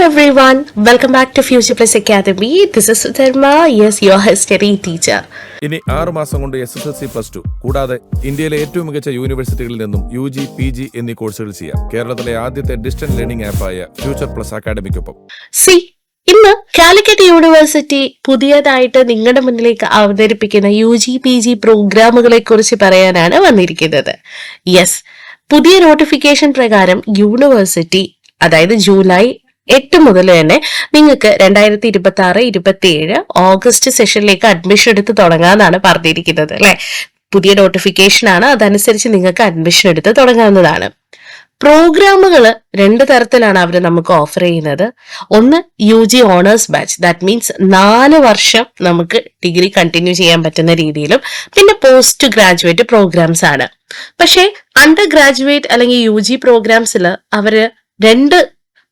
everyone, welcome back to Future Plus Academy. This is Sudharma, yes, your history teacher. ഇനി 6 മാസം കൊണ്ട് SSLC+2 കൂടാതെ ഇന്ത്യയിലെ ഏറ്റവും മികച്ച യൂണിവേഴ്സിറ്റികളിൽ നിന്നും UG, PG എന്നീ കോഴ്സുകൾ ചെയ്യാം. കേരളത്തിലെ ആദ്യത്തെ ഡിസ്റ്റൻസ് ലേണിംഗ് ആപ്പായ ഫ്യൂച്ചർ പ്ലസ് അക്കാഡമിക്കൊപ്പം. ഇന്ന് കാലിക്കറ്റ് യൂണിവേഴ്സിറ്റി പുതിയതായിട്ട് നിങ്ങളുടെ മുന്നിലേക്ക് അവതരിപ്പിക്കുന്ന UG, PG പ്രോഗ്രാമുകളെ കുറിച്ച് പറയാനാണ് വന്നിരിക്കുന്നത്. യെസ്, പുതിയ നോട്ടിഫിക്കേഷൻ പ്രകാരം യൂണിവേഴ്സിറ്റി അതായത് ജൂലൈ 8 മുതൽ തന്നെ നിങ്ങൾക്ക് 2026-27 ഓഗസ്റ്റ് സെഷനിലേക്ക് അഡ്മിഷൻ എടുത്ത് തുടങ്ങാമെന്നാണ് പറഞ്ഞിരിക്കുന്നത് അല്ലെ. പുതിയ നോട്ടിഫിക്കേഷൻ ആണ്, അതനുസരിച്ച് നിങ്ങൾക്ക് അഡ്മിഷൻ എടുത്ത് തുടങ്ങാവുന്നതാണ്. പ്രോഗ്രാമുകൾ 2 തരത്തിലാണ് അവർ നമുക്ക് ഓഫർ ചെയ്യുന്നത്. ഒന്ന് UG honours batch, that means 4 വർഷം നമുക്ക് ഡിഗ്രി കണ്ടിന്യൂ ചെയ്യാൻ പറ്റുന്ന രീതിയിലും, പിന്നെ പോസ്റ്റ് ഗ്രാജുവേറ്റ് പ്രോഗ്രാംസ് ആണ്. പക്ഷേ അണ്ടർ ഗ്രാജുവേറ്റ് അല്ലെങ്കിൽ UG പ്രോഗ്രാംസിൽ അവര് 2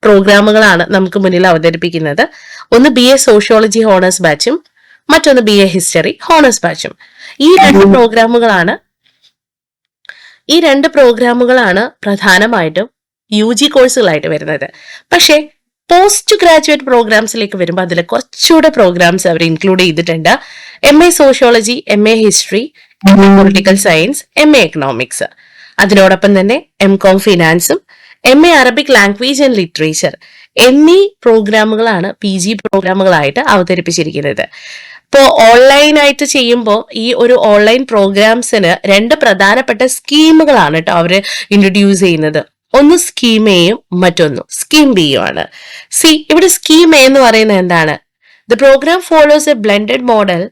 പ്രോഗ്രാമുകളാണ് നമുക്ക് മുന്നിൽ അവതരിപ്പിക്കുന്നത്. ഒന്ന് BA സോഷ്യോളജി ഹോണേഴ്സ് ബാച്ചും മറ്റൊന്ന് BA ഹിസ്റ്ററി ഹോണേഴ്സ് ബാച്ചും. ഈ രണ്ട് പ്രോഗ്രാമുകളാണ് പ്രധാനമായിട്ടും UG കോഴ്സുകളായിട്ട് വരുന്നത്. പക്ഷേ പോസ്റ്റ് ഗ്രാജുവേറ്റ് പ്രോഗ്രാംസിലേക്ക് വരുമ്പോൾ അതിൽ കുറച്ചുകൂടെ പ്രോഗ്രാംസ് അവർ ഇൻക്ലൂഡ് ചെയ്തിട്ടുണ്ട്. MA sociology, MA history, MA political science, MA economics, അതിനോടൊപ്പം തന്നെ MCOM ഫിനാൻസും MA Arabic language and literature എന്നീ പ്രോഗ്രാമുകളാണ് PG പ്രോഗ്രാമുകളായിട്ട് അവതരിപ്പിച്ചിരിക്കുന്നത്. ഇപ്പോൾ ഓൺലൈനായിട്ട് ചെയ്യുമ്പോൾ ഈ ഒരു ഓൺലൈൻ പ്രോഗ്രാംസിന് 2 പ്രധാനപ്പെട്ട സ്കീമുകളാണ് കേട്ടോ അവർ ഇൻട്രൊഡ്യൂസ് ചെയ്യുന്നത്. ഒന്ന് സ്കീം എയും മറ്റൊന്ന് സ്കീം ബിയും ആണ്. ഇവിടെ സ്കീം എ എന്ന് പറയുന്നത് എന്താണ്? The program follows a blended model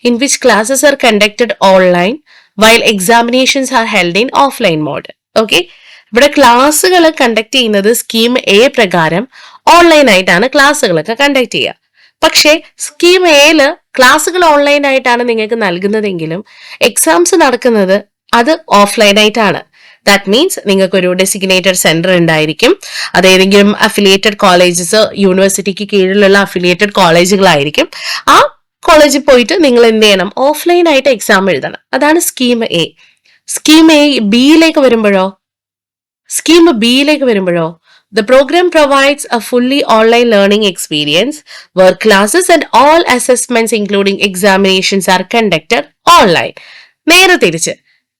in which classes are conducted online while examinations are held in offline mode. Okay? ഇവിടെ ക്ലാസ്സുകൾ കണ്ടക്ട് ചെയ്യുന്നത് സ്കീം എ പ്രകാരം ഓൺലൈൻ ആയിട്ടാണ് ക്ലാസ്സുകളൊക്കെ കണ്ടക്ട് ചെയ്യുക. പക്ഷേ സ്കീം എയില് ക്ലാസ്സുകൾ ഓൺലൈൻ ആയിട്ടാണ് നിങ്ങൾക്ക് നൽകുന്നതെങ്കിലും എക്സാംസ് നടക്കുന്നത് അത് ഓഫ്ലൈൻ ആയിട്ടാണ്. ദാറ്റ് മീൻസ് നിങ്ങൾക്കൊരു ഡെസിഗ്നേറ്റഡ് സെന്റർ ഉണ്ടായിരിക്കും. അത് ഏതെങ്കിലും അഫിലിയേറ്റഡ് കോളേജസ്, യൂണിവേഴ്സിറ്റിക്ക് കീഴിലുള്ള അഫിലിയേറ്റഡ് കോളേജുകളായിരിക്കും. ആ കോളേജിൽ പോയിട്ട് നിങ്ങൾ എന്ത് ചെയ്യണം? ഓഫ്ലൈൻ ആയിട്ട് എക്സാം എഴുതണം. അതാണ് സ്കീം എ. സ്കീം എ ബിയിലേക്ക് വരുമ്പോഴോ the program provides a fully online learning experience where classes and all assessments including examinations are conducted online. നേരെ തിരിച്ച്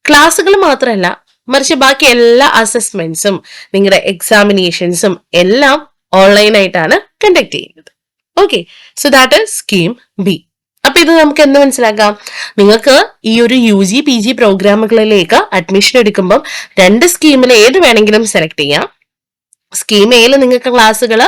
ക്ലാസ്സുകൾ മാത്രമല്ല, മറിച്ച് ബാക്കി എല്ലാ അസസ്മെന്റ്സും നിങ്ങളുടെ എക്സാമിനേഷൻസും എല്ലാം ഓൺലൈൻ ആയിട്ടാണ് കണ്ടക്ട് ചെയ്യുന്നത്. Okay, so that is scheme B. അപ്പൊ ഇത് നമുക്ക് എന്ത് മനസ്സിലാക്കാം? നിങ്ങൾക്ക് ഈ ഒരു UG, PG പ്രോഗ്രാമുകളിലേക്ക് അഡ്മിഷൻ എടുക്കുമ്പോൾ 2 സ്കീമിൽ ഏത് വേണമെങ്കിലും സെലക്ട് ചെയ്യാം. സ്കീം എയിൽ നിങ്ങൾക്ക് ക്ലാസ്സുകൾ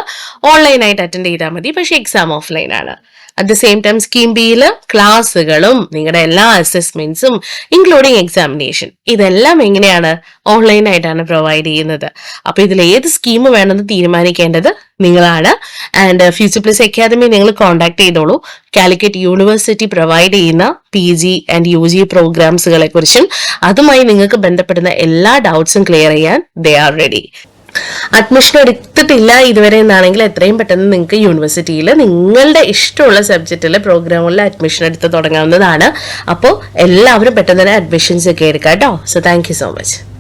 ഓൺലൈൻ ആയിട്ട് അറ്റൻഡ് ചെയ്താൽ മതി, പക്ഷെ എക്സാം ഓഫ്ലൈൻ ആണ്. At the same time scheme ബിയിൽ ക്ലാസ്സുകളും നിങ്ങളുടെ എല്ലാ അസസ്മെന്റ്സും ഇൻക്ലൂഡിങ് എക്സാമിനേഷൻ ഇതെല്ലാം എങ്ങനെയാണ്? ഓൺലൈൻ ആയിട്ടാണ് പ്രൊവൈഡ് ചെയ്യുന്നത്. അപ്പൊ ഇതിൽ ഏത് സ്കീം വേണമെന്ന് തീരുമാനിക്കേണ്ടത് നിങ്ങളാണ്. ആൻഡ് ഫ്യൂച്ചർ പ്ലസ് അക്കാദമി നിങ്ങൾ കോൺടാക്ട് ചെയ്തോളൂ. കാലിക്കറ്റ് യൂണിവേഴ്സിറ്റി പ്രൊവൈഡ് ചെയ്യുന്ന PG ആൻഡ് UG പ്രോഗ്രാംസുകളെ കുറിച്ചും അതുമായി നിങ്ങൾക്ക് ബന്ധപ്പെടുന്ന എല്ലാ ഡൗട്ട്സും ക്ലിയർ ചെയ്യാൻ ദേ ആർ റെഡി. അഡ്മിഷൻ എടുത്തിട്ടില്ല ഇതുവരെ എന്നാണെങ്കിൽ എത്രയും പെട്ടെന്ന് നിങ്ങൾക്ക് യൂണിവേഴ്സിറ്റിയിൽ നിങ്ങളുടെ ഇഷ്ടമുള്ള സബ്ജക്റ്റിലെ പ്രോഗ്രാമുകളിൽ അഡ്മിഷൻ എടുത്ത് തുടങ്ങാവുന്നതാണ്. അപ്പോൾ എല്ലാവരും പെട്ടെന്ന് തന്നെ അഡ്മിഷൻസ് ഒക്കെ എടുക്കാം കേട്ടോ. So thank you so much.